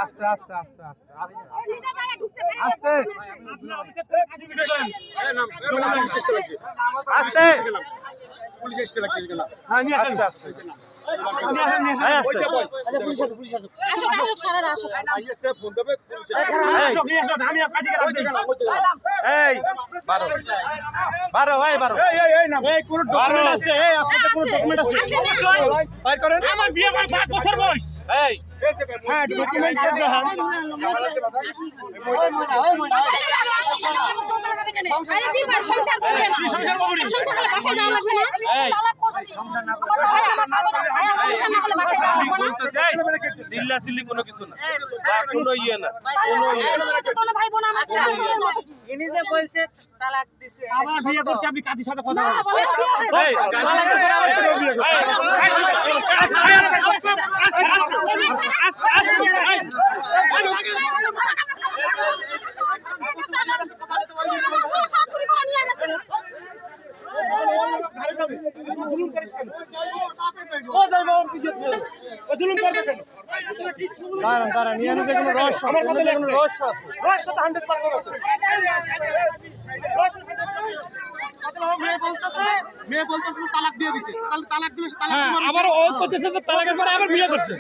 আস্তে আস্তে আস্তে আস্তে আস্তে পুলিশ এসে লাগছে গেলাম আস্তে আস্তে এই 12 ভাই 12 এই কোন ডকুমেন্ট আছে এই আপনাদের কোন ডকুমেন্ট আছে বাইর করেন আমার বিয়ে করে 5 বছর বয়স এই হ্যাঁ ডকুমেন্ট কে দেখান সংসার করবেন সংসার করবেন সংসার করলে বাসায় যাওয়া লাগবে না তালাক করবেন সংসার না করলে সংসার না করলে বাসায় যাওয়া লাগবে না চিল্লা চিল্লি কোনো কিছু না বা কোনো ইয়ে না কোনো ভাই বোন আমাকে ইনি যে বলছে তালাক দিছে আমার বিয়ে করছে আপনি কাজীর সাথে কথা বলেন এই তালাকের পরে আবার কেন বিয়ে দাঁড়ান নিয়ে আনি দেখুন রহস্য আমার কথা দেখুন রহস্য আছে রহস্য তো 100% আছে মেয়ে বলতেছে তালাক দিয়ে দিছে তাহলে তালাক দিলে তালাক আবার ও করতেছে যে তালাকের পরে আবার বিয়ে করছে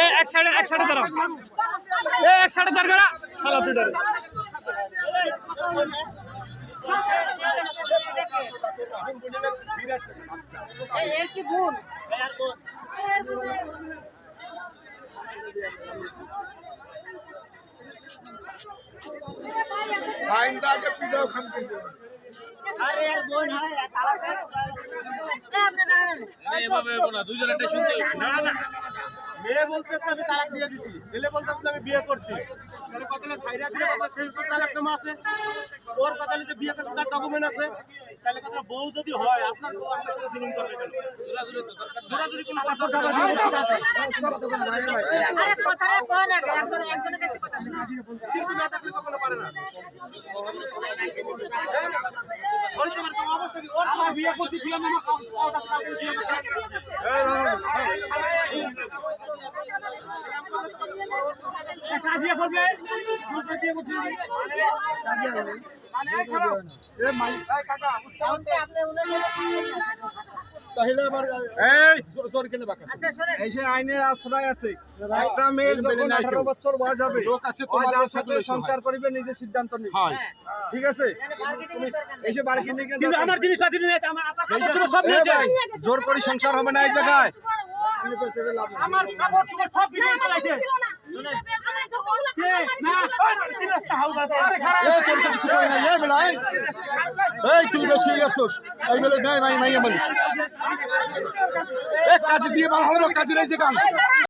এই এক সাইডে দাঁড়াও এই এক সাইডে দাঁড় করা শালা তুই দাঁড়া এর কি গুণ আইনদাকে পিটাও খান আরে এর বোন হয় তালাক আপনি দাঁড়ান এভাবে বলা দুইজন একটা শুনতে না মেয়ে বলতে আমি তালাক দিয়ে দিছি ছেলে বলতে আমি বিয়ে করছি ছেলে কথালে ছাইরা দিলে বাবা সেই তালাক নামা আছে ওর কথালে যে বিয়ে করতে তার ডকুমেন্ট আছে তাহলে কথা বউ যদি হয় আপনার বউ আপনার সাথে জুলুম করবে কেন দৌড়াদৌড়ি কোনো কথা আরে কথাটা কোন একজনের কাছে কথা শোনা কিন্তু না থাকলে কখনো পারে না ওই তোমার তো অবশ্যই ওর আমার বিয়ে করতে দিলাম না কাজিয়া করবে বিয়ে করতে তাহলে আবার এই জোর কেন বাকা এই যে আইনের আশ্রয় আছে একটা মেয়ের যখন 18 বছর বয়স হবে লোক আছে তোমার সাথে সংসার করিবে নিজে সিদ্ধান্ত নিবে ঠিক আছে এসে বাড়ি কিনে কিন্তু আমার জিনিসপাতি নিয়ে আমার কাপড় চোপড় সব নিয়েছে জোর করে সংসার হবে না এই জায়গায় আমার কাপড় চোপড় সব কিছু চালাইছে না চিল্লাসটা হালকা আরে খারাপ এই তোর কিছু কই না এই বেলা এই তুই বেশি আসছস এই বেলা নাই মাইয়া মানুষ এক কাজ দিয়ে ভালো হলো কাজে রয়েছে গান